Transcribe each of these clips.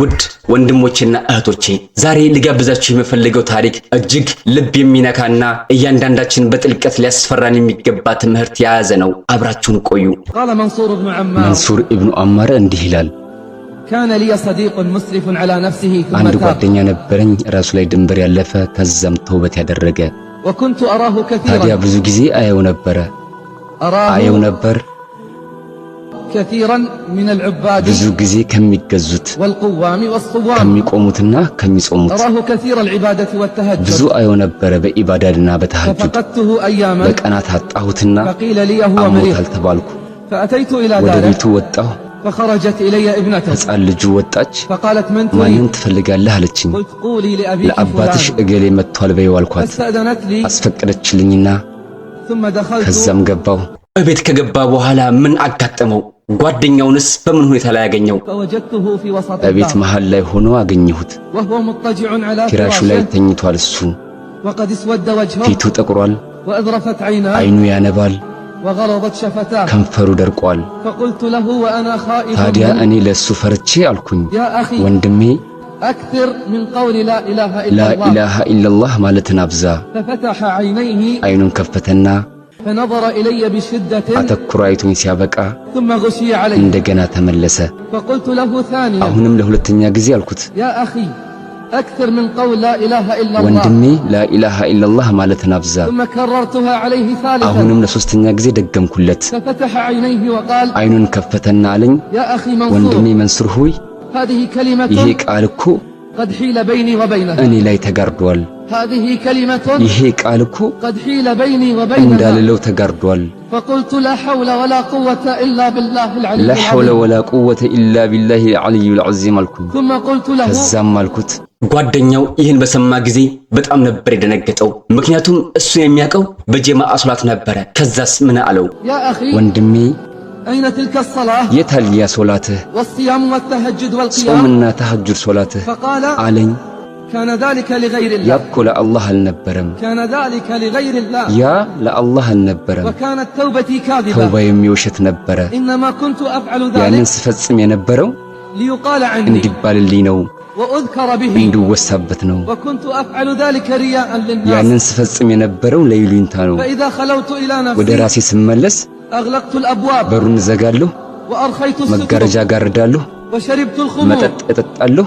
ውድ ወንድሞችና እህቶቼ ዛሬ ልጋብዛችሁ የምፈልገው ታሪክ እጅግ ልብ የሚነካና እያንዳንዳችን በጥልቀት ሊያስፈራን የሚገባ ትምህርት የያዘ ነው። አብራችሁን ቆዩ። መንሱር ኢብኑ አማር እንዲህ ይላል፣ አንድ ጓደኛ ነበረኝ ራሱ ላይ ድንበር ያለፈ ከዛም ተውበት ያደረገ። ታዲያ ብዙ ጊዜ አየው ነበር ብዙ ጊዜ ከሚገዙት ከሚቆሙትና ከሚጾሙት ብዙ አየው ነበር በኢባዳትና በተሐጁድ። በቀናት አጣሁትና አሞታል ተባልኩ። ወደ ቤቱ ወጣሁ። ሕፃን ልጁ ወጣች። ማንን ትፈልጋለህ አለችኝ። ለአባትሽ እገሌ መጥቷል በይው አልኳት። አስፈቀደችልኝና ከዛም ገባሁ። እቤት ከገባ በኋላ ምን አጋጠመው? ጓደኛውንስ በምን ሁኔታ ላይ ያገኘው? በቤት መሃል ላይ ሆኖ አገኘሁት። ፍራሹ ላይ ተኝቷል። እሱ ፊቱ ጠቁሯል፣ አይኑ ያነባል፣ ከንፈሩ ደርቋል። ታዲያ እኔ ለሱ ፈርቼ አልኩኝ፣ ወንድሜ ላኢላሃ ኢላላህ ማለትን አብዛ። አይኑን ከፈተና አተኩሮ አይቶኝ ሲያበቃ እንደገና ተመለሰ። አሁንም ለሁለተኛ ጊዜ አልኩት፣ ወንድሜ ላኢላሃ ኢላላህ ማለትን አብዛ። አሁንም ለሶስተኛ ጊዜ ደገምኩለት። አይኑን ከፈተና አለኝ፣ ወንድሜ መንሱር ሆይ ይሄ ቃል እኮ እኔ ላይ ተጋርዷል። ይሄ ቃል እኮ እንዳልለው ተጋርዷል። ላ ሐውለ ወላ ቁወተ ኢላ ቢላሂ አልዓሊዩል ዐዚም አልኩኝ። ከዛም አልኩት። ጓደኛው ይህን በሰማ ጊዜ በጣም ነበር የደነገጠው። ምክንያቱም እሱ የሚያውቀው በጀማዓ ሶላት ነበረ። ከዛስ ምን አለው? ወንድሜ የታል ያ ሶላትህ? ጾምና ተሐጁድ ሶላትህ አለኝ። ያ እኮ ለአላህ አልነበረም። ያ ለአላህ አልነበረም። ተውባዬም የውሸት ነበረ። ያንን ስፈጽም የነበረው እንዲባልልኝ ነው፣ እንድወሳበት ነው። ያንን ስፈጽም የነበረው ለይሉኝታ ነው። ወደ ራሴ ስመለስ በሩን ዘጋለሁ፣ መጋረጃ ጋርዳለሁ፣ መጠጥ እጠጣለሁ፣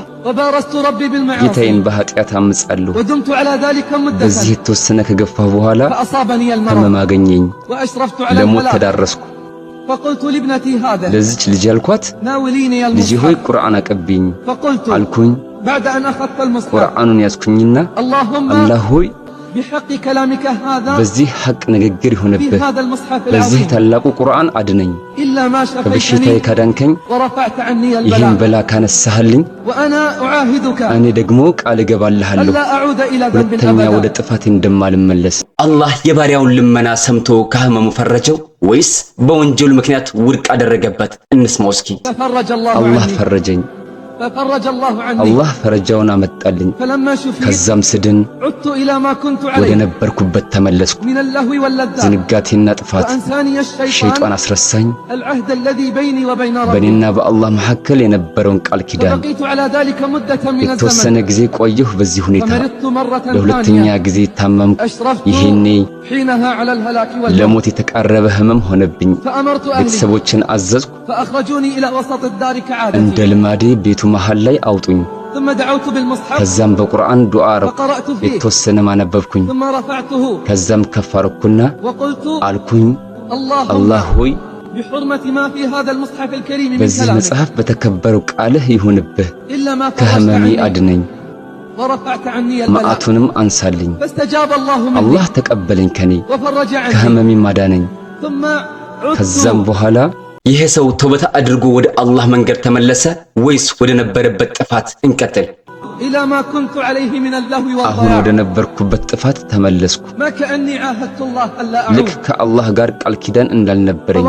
ጌታዬን በኃጢአት አምጻለሁ። በዚህ የተወሰነ ከገፋሁ በኋላ ህመም አገኘኝ፣ ለሞት ተዳረስኩ። ለዚች ልጅ አልኳት፣ ልጅ ሆይ ቁርአን አቀብኝ አልኩኝ። ቁርአኑን ያዝኩኝና አላህ ሆይ በዚህ ሐቅ ንግግር ይሁንብህ፣ በዚህ ታላቁ ቁርአን አድነኝ። ከበሽታዬ ካዳንከኝ፣ ይህን በላ ካነሳህልኝ፣ እኔ ደግሞ ቃል እገባልሃለሁ ሁለተኛ ወደ ጥፋቴ እንደማልመለስ። አላህ የባሪያውን ልመና ሰምቶ ከህመሙ ፈረጀው ወይስ በወንጀሉ ምክንያት ውድቅ አደረገበት? እንስማው እስኪ። አላህ ፈረጀኝ። አላህ ፈረጃውን አመጣልኝ። ከዛም ስድን ወደ ነበርኩበት ተመለስኩ። ዝንጋቴና ጥፋት ሸይጣን አስረሳኝ፣ በእኔና በአላህ መካከል የነበረውን ቃል ኪዳን። የተወሰነ ጊዜ ቆየሁ በዚህ ሁኔታ። ለሁለተኛ ጊዜ ታመምኩ። ይሄኔ ለሞት የተቃረበ ህመም ሆነብኝ። ቤተሰቦችን አዘዝኩ። እንደ ልማዴ ቤቱ መሃል ላይ አውጡኝ። ከዛም በቁርአን ዱዓ አረኩ። የተወሰነ ማነበብኩኝ። ከዛም ከፍ አረኩና አልኩኝ፣ አላህ ሆይ በዚህ መጽሐፍ በተከበረው ቃልህ ይሁንብህ፣ ከህመሜ አድነኝ፣ መዓቱንም አንሳልኝ። አላህ ተቀበለኝ ከኔ፣ ከህመሜ አዳነኝ። ከዛም በኋላ ይሄ ሰው ተውበት አድርጎ ወደ አላህ መንገድ ተመለሰ ወይስ ወደ ነበረበት ጥፋት? እንቀጥል። አሁን ወደ ነበርኩበት ጥፋት ተመለስኩ። ልክ ከአላህ ጋር ቃል ኪዳን እንዳልነበረኝ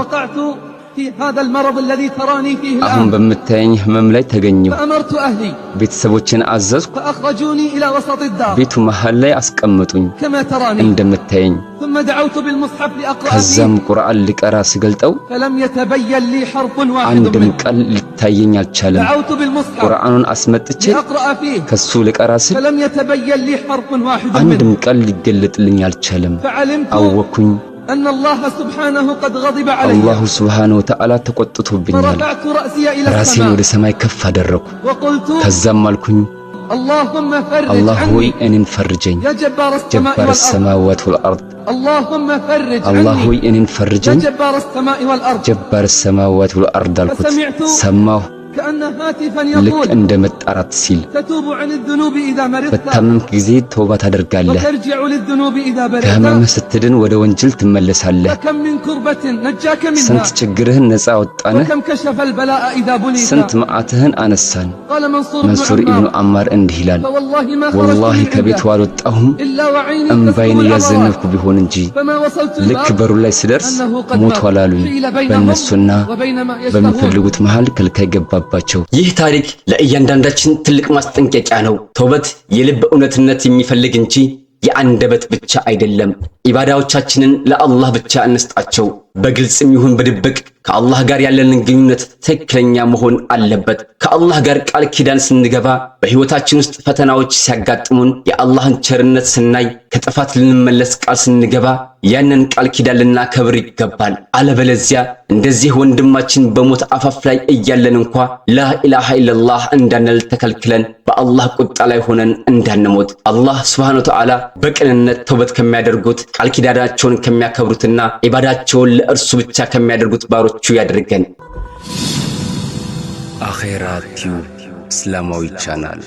في هذا المرض الذي تراني فيه الآن አሁን በምታየኝ ህመም ላይ ተገኘሁ فأمرت أهلي ቤተሰቦችን አዘዝኩ فأخرجوني إلى وسط الدار ቤቱ መሃል ላይ አስቀመጡኝ كما تراني እንደምታየኝ ثم دعوت بالمصحف لأقرأ ከዛም فيه ቁርአን ልቀራ ስገልጠው فلم يتبين لي حرف واحد አንድም منه ቃል ሊታየኝ አልቻለም دعوت بالمصحف ቁርአኑን አስመጥቼ لأقرأ فيه ከሱ ልቀራ ስል فلم يتبين لي حرف واحد አንድም منه ቃል ሊገለጥልኝ አልቻለም فعلمت አወኩኝ أن الله سبحانه قد غضب علي አላሁ ሱብሓነሁ ወተዓላ ተቆጥቶብኛል فرفعت رأسي إلى ራሴን السماء ወደ ሰማይ ከፍ አደረኩ وقلت ከዛም አልኩኝ اللهم فرج አላህ ሆይ عني እኔን ፈርጀኝ يا جبار السماء ጀባረ والأرض ሰማዋት ወልአርድ اللهم فرج አላህ عني ሆይ እኔን يا ፈርጀኝ جبار السماء والأرض ጀባረ ሰማዋት ወልአርድ አልኩት فسمعت ሰማሁ كأن هاتفا ልክ يقول እንደ መጣራት ሲል تتوب عن الذنوب إذا مرضت በታመምክ ጊዜ ተውባ ታደርጋለህ وترجع للذنوب إذا ከህመምህ برئت ስትድን ወደ ወንጀል ትመለሳለህ فكم من كربة نجاك ስንት منها ችግርህን ነፃ አወጣንህ وكم كشف البلاء إذا ስንት بليت መዓትህን አነሳን قال منصور መንሱር بن ኢብኑ عمار አማር እንዲህ ይላል فوالله ما خرجت ወላሂ من ከቤቱ عنده አልወጣሁም إلا وعيني እምባይን تسكب እያዘነብኩ العبرات ቢሆን እንጂ فما وصلت ልክ الباب በሩ ላይ ስደርስ أنه قد ሞቷል አሉኝ حيل بينهم በእነሱና وبين ما يشتهون በሚፈልጉት መሃል ከልካይ ገባባቸው ይህ ታሪክ ለእያንዳንዳችን ትልቅ ማስጠንቀቂያ ነው። ተውበት የልብ እውነትነት የሚፈልግ እንጂ የአንደበት ብቻ አይደለም። ኢባዳዎቻችንን ለአላህ ብቻ እንስጣቸው። በግልጽም ይሁን በድብቅ ከአላህ ጋር ያለንን ግንኙነት ትክክለኛ መሆን አለበት። ከአላህ ጋር ቃል ኪዳን ስንገባ፣ በህይወታችን ውስጥ ፈተናዎች ሲያጋጥሙን፣ የአላህን ቸርነት ስናይ፣ ከጥፋት ልንመለስ ቃል ስንገባ ያንን ቃል ኪዳን ልናከብር ይገባል። አለበለዚያ እንደዚህ ወንድማችን በሞት አፋፍ ላይ እያለን እንኳ ላኢላሃ ኢለላህ እንዳንል ተከልክለን በአላህ ቁጣ ላይ ሆነን እንዳንሞት አላህ ሱብሓነሁ ወተዓላ በቅንነት ተውበት ከሚያደርጉት ቃል ኪዳናቸውን ከሚያከብሩትና ኢባዳቸውን ለእርሱ ብቻ ከሚያደርጉት ባሮቹ ያድርገን። አኼራ ቲዩብ እስላማዊ ቻናል